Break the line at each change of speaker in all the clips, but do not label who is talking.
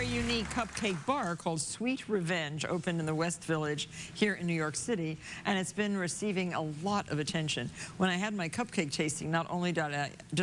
very unique cupcake bar called Sweet Revenge opened in the West Village here in New York City, and it's been receiving a lot of attention. When I had my cupcake tasting, not only did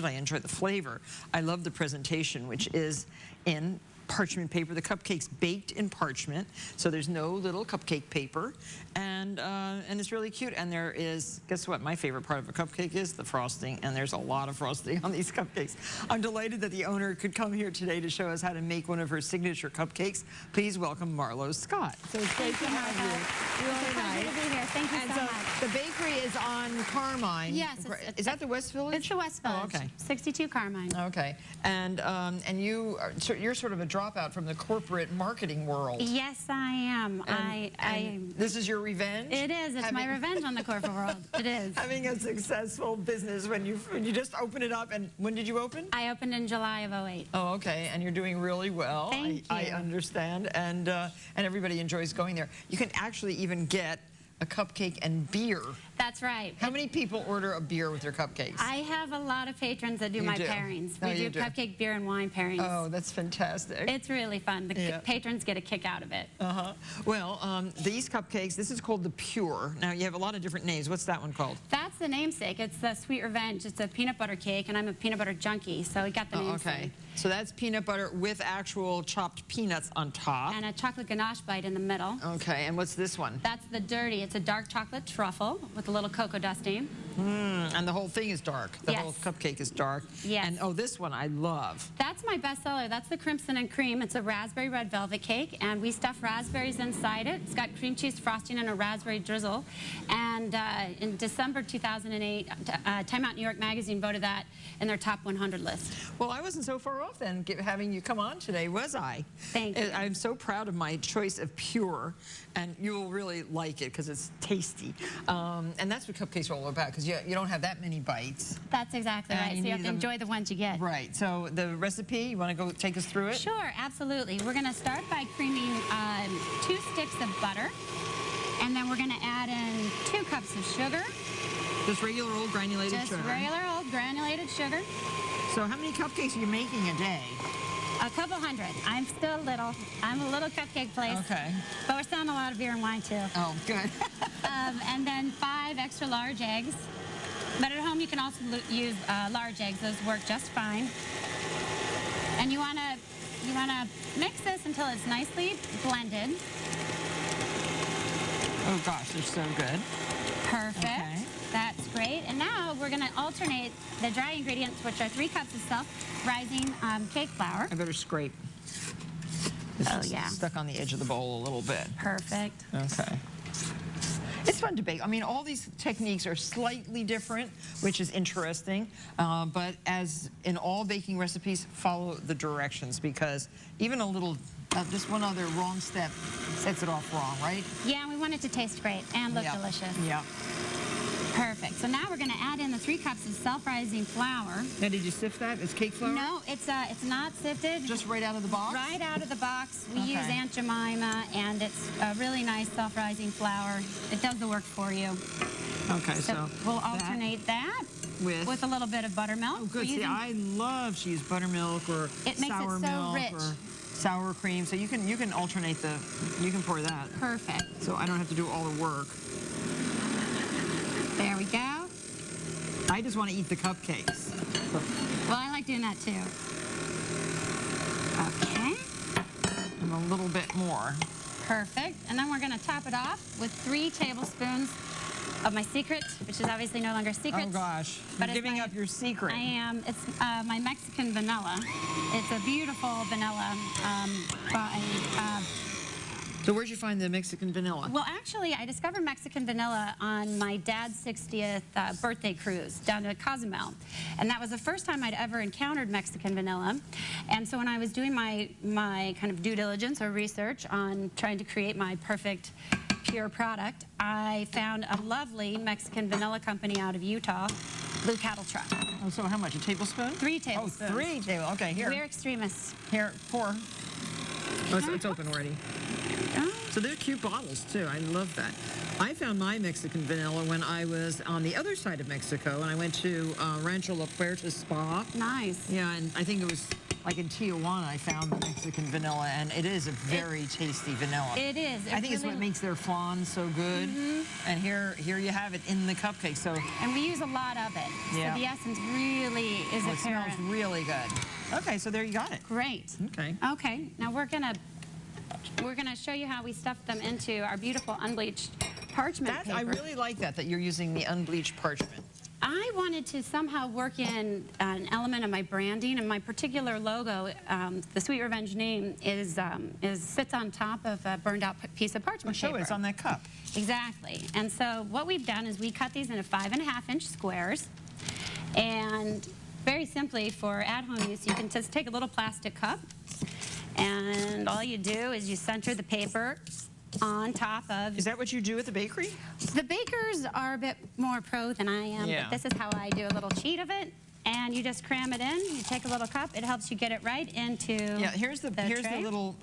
I enjoy the flavor, I love the presentation, which is in parchment paper. The cupcake's baked in parchment, so there's no little cupcake paper, and it's really cute. And there is, guess what my favorite part of a cupcake is? The frosting, and there's a lot of frosting on these cupcakes. I'm delighted that the owner could come here today to show us how to make one of her signature cupcakes. Please welcome Marlo Scott.
So it's great to have you. Really nice.
To be here. Thank you so much.
The bakery is on Carmine.
Yes.
Is that the West Village?
It's the West Village.
Oh, okay.
62 Carmine.
Okay. And you're sort of a dropout from the corporate marketing world.
Yes, I am.
And this is your revenge?
It is. It's my revenge on the corporate world. It is.
Having a successful business when you just open it up. And when did you open?
I opened in July of '08.
Oh, okay. And you're doing really well.
Thank you.
I understand. And everybody enjoys going there. You can actually even get a cupcake and beer.
That's right.
How many people order a beer with their cupcakes?
I have a lot of patrons that do my pairings. We do cupcake, beer, and wine pairings.
Oh, that's fantastic.
It's really fun. The patrons get a kick out of it.
Well, these cupcakes, this is called the Pure. Now, you have a lot of different names. What's that one called?
That's the namesake. It's the Sweet Revenge. It's a peanut butter cake, and I'm a peanut butter junkie, so we got the namesake.
Okay. So that's peanut butter with actual chopped peanuts on top.
And a chocolate ganache bite in the middle.
Okay, and what's this one?
That's the Dirty. It's a dark chocolate truffle with a little cocoa dusting.
And the whole thing is dark. The whole cupcake is dark.
Yes.
And oh, this one I love.
That's my bestseller. That's the Crimson and Cream. It's a raspberry red velvet cake, and we stuff raspberries inside it. It's got cream cheese frosting and a raspberry drizzle. And in December 2008, Time Out New York Magazine voted that in their top 100 list.
Well, I wasn't so far off then, having you come on today, was I?
Thank you.
I'm so proud of my choice of Pure, and you will really like it because it's tasty. And that's what cupcakes are all about, because you don't have that many bites.
That's exactly right. So you have to enjoy the ones you get.
Right. So the recipe, you want to go take us through it?
Sure, absolutely. We're going to start by creaming 2 sticks of butter, and then we're going to add in 2 cups of sugar.
Just regular old granulated sugar.
Just regular old granulated sugar.
So how many cupcakes are you making a day?
A couple hundred. I'm still little. I'm a little cupcake place.
Okay.
But we're selling a lot of beer and wine, too.
Oh, good.
And then 5 extra large eggs. But at home, you can also use large eggs. Those work just fine. And you want to mix this until it's nicely blended.
Oh, gosh, they're so good.
Perfect.
Okay.
That's great. And now we're going to alternate the dry ingredients, which are 3 cups of self-rising cake flour.
I better scrape. This is stuck on the edge of the bowl a little bit.
Perfect.
Okay. It's fun to bake. I mean, all these techniques are slightly different, which is interesting. But as in all baking recipes, follow the directions, because even a little, just one other wrong step sets it off wrong, right?
Yeah, we want it to taste great and look delicious.
Yeah.
Perfect. So now we're going to add in the 3 cups of self-rising flour.
Now, did you sift that? It's cake flour?
No, it's not sifted.
Just right out of the box?
Right out of the box. We use Aunt Jemima, and it's a really nice self-rising flour. It does the work for you.
Okay, so
we'll alternate that with a little bit of buttermilk.
Oh, good. See, I love to use buttermilk or sour milk or sour cream. So you can alternate you can pour that.
Perfect.
So I don't have to do all the work.
There we go.
I just want to eat the cupcakes.
Well, I like doing that too. Okay.
And a little bit more.
Perfect. And then we're going to top it off with 3 tablespoons of my secret, which is obviously no longer secret.
Oh gosh, you're giving up your secret.
I am. It's my Mexican vanilla. It's a beautiful vanilla
So where'd you find the Mexican vanilla?
Well, actually, I discovered Mexican vanilla on my dad's 60th birthday cruise down to Cozumel. And that was the first time I'd ever encountered Mexican vanilla. And so when I was doing my kind of due diligence or research on trying to create my perfect Pure product, I found a lovely Mexican vanilla company out of Utah, Blue Cattle Truck.
Oh, so how much, a tablespoon?
3 tablespoons.
Oh, 3 tablespoons. Okay, here.
We're extremists.
Here, pour. Oh, it's open already.
Oh.
So they're cute bottles, too. I love that. I found my Mexican vanilla when I was on the other side of Mexico, and I went to Rancho La Puerta Spa.
Nice.
Yeah, and I think it was like in Tijuana, I found the Mexican vanilla, and it is a very tasty vanilla.
It is.
I think it's what makes their flan so good. And here you have it in the cupcake. So,
and we use a lot of it.
Yeah.
So the essence really is
it
apparent.
smells really good. Okay, so there you got it.
Great.
Okay.
Okay, now we're gonna show you how we stuff them into our beautiful unbleached parchment paper.
I really like that you're using the unbleached parchment.
I wanted to somehow work in an element of my branding, and my particular logo, the Sweet Revenge name, sits on top of a burned out piece of parchment paper.
It's on that cup.
Exactly. And so what we've done is we cut these into 5.5-inch squares, and very simply for at-home use, you can just take a little plastic cup, and all you do is you center the paper on top of...
Is that what you do at the bakery?
The bakers are a bit more pro than I am,
Yeah.
but this is how I do a little cheat of it. And you just cram it in. You take a little cup. It helps you get it right into
Here's the
tray.
little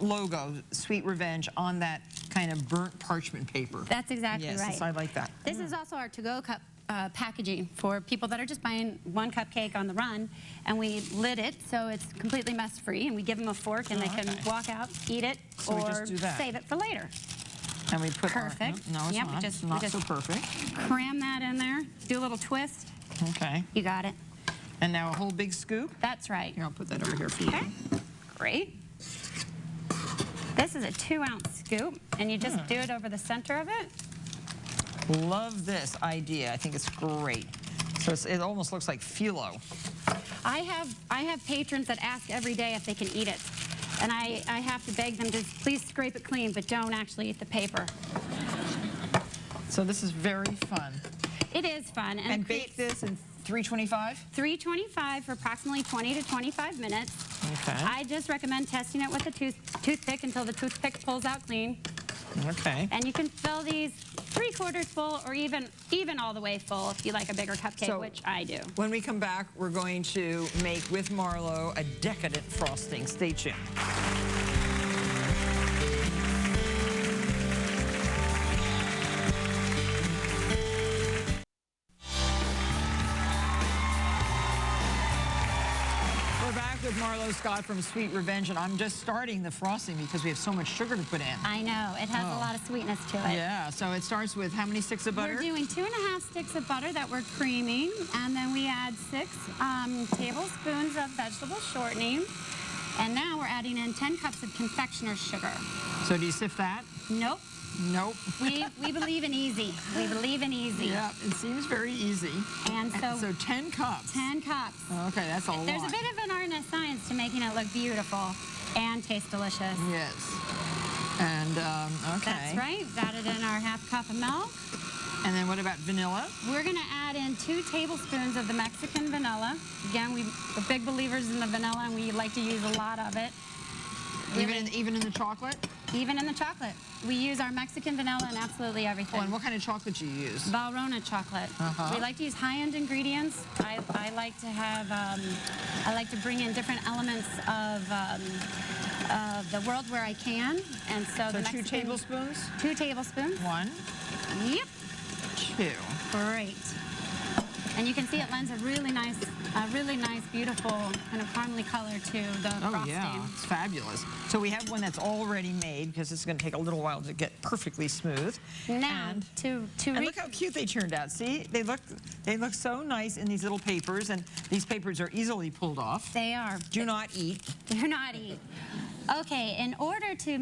logo, Sweet Revenge, on that kind of burnt parchment paper.
That's exactly
yes,
right.
Yes, I like that.
This is also our to-go cup packaging for people that are just buying one cupcake on the run, and we lid it so it's completely mess-free, and we give them a fork, and they can walk out, eat it,
So we
or
just do that.
save it for later.
And we put
Perfect.
no, it's
Yep,
not.
just-
It's not
we just-
so perfect.
Cram that in there. Do a little twist.
Okay.
You got it.
And now a whole big scoop.
That's right.
Here, I'll put that over here for you.
Okay, great. This is a 2-ounce scoop, and you just do it over the center of it.
Love this idea. I think it's great. So it almost looks like phyllo.
I have patrons that ask every day if they can eat it, and I have to beg them to please scrape it clean, but don't actually eat the paper.
So this is very fun.
It is fun.
And bake this in 325?
325 for approximately 20 to 25 minutes.
Okay.
I just recommend testing it with a toothpick until the toothpick pulls out clean.
Okay.
And you can fill these 3/4 full, or even all the way full if you like a bigger cupcake,
So,
which I do.
When we come back, we're going to make with Marlo a decadent frosting. Stay tuned. We're back with Marlo Scott from Sweet Revenge, and I'm just starting the frosting because we have so much sugar to put in.
I know, it has a lot of sweetness to it.
Yeah, so it starts with how many sticks of butter?
We're doing 2.5 sticks of butter that we're creaming, and then we add 6 tablespoons of vegetable shortening, and now we're adding in 10 cups of confectioner's sugar.
So do you sift that?
Nope.
Nope.
We believe in easy. We believe in easy.
Yeah, it seems very easy.
And so
10 cups.
10 cups.
Okay, that's a lot.
There's a bit of an art and a science to making it look beautiful and taste delicious.
Yes. And, okay.
That's right. We've added in our 1/2 cup of milk.
And then what about vanilla?
We're going to add in 2 tablespoons of the Mexican vanilla. Again, we're big believers in the vanilla, and we like to use a lot of it.
Even in the chocolate?
Even in the chocolate. We use our Mexican vanilla in absolutely everything.
Oh, and what kind of chocolate do you use?
Valrhona chocolate. We like to use high-end ingredients. I like to have, I like to bring in different elements of the world where I can. And so the
2 tablespoons?
2 tablespoons.
1.
Yep.
2.
Great. And you can see it lends a really nice, beautiful kind of caramely color to the frosting.
Yeah, it's fabulous. So we have one that's already made because it's going to take a little while to get perfectly smooth.
Now,
and look how cute they turned out. See, they look so nice in these little papers, and these papers are easily pulled off.
They are.
Do not eat.
Do not eat. Okay, in order to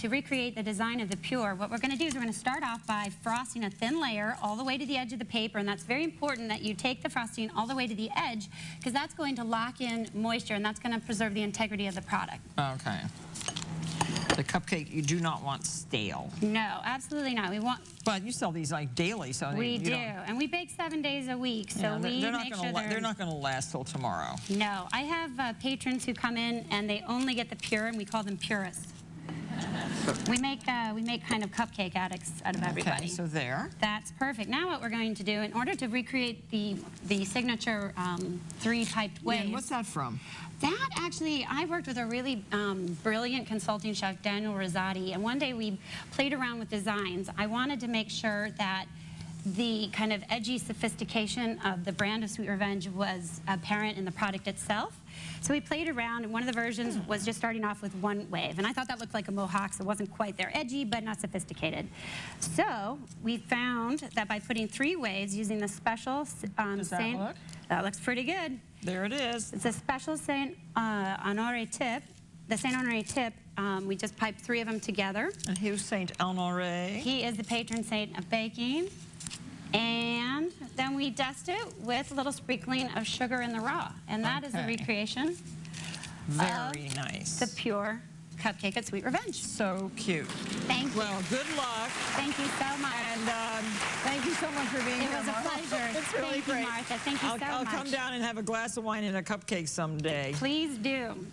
recreate the design of the Pure, what we're going to do is we're going to start off by frosting a thin layer all the way to the edge of the paper, and that's very important that you take the frosting all the way to the edge, because that's going to lock in moisture, and that's going to preserve the integrity of the product.
Okay. The cupcake you do not want stale.
No, absolutely not. We want.
But you sell these like daily, so
We do, and we bake 7 days a week, so
yeah,
we
they're
make sure
they're not going to last till tomorrow.
No, I have patrons who come in and they only get the Pure, and we call them purists. We make kind of cupcake addicts out of everybody.
Okay, so there.
That's perfect. Now what we're going to do, in order to recreate the signature 3-piped
Yeah,
waves.
and what's that from?
That actually, I worked with a really brilliant consulting chef, Daniel Rosati, and one day we played around with designs. I wanted to make sure that the kind of edgy sophistication of the brand of Sweet Revenge was apparent in the product itself. So we played around, and one of the versions was just starting off with one wave. And I thought that looked like a mohawk, so it wasn't quite there. Edgy, but not sophisticated. So we found that by putting 3 waves using the special
Does that look?
That looks pretty good.
There it is.
It's a special Saint Honore tip. The Saint Honore tip, we just piped 3 of them together.
And who's Saint Honore?
He is the patron saint of baking. And then we dust it with a little sprinkling of sugar in the raw. And that is the
Okay.
recreation
Very
of
nice.
the pure cupcake at Sweet Revenge.
So cute.
Thank you.
Well, good luck.
Thank you so much.
And thank you so much for being
It
here,
was a
Marlo.
pleasure.
It's really
Thank you,
great.
Martha. Thank you so
I'll
much.
come down and have a glass of wine and a cupcake someday.
Please do.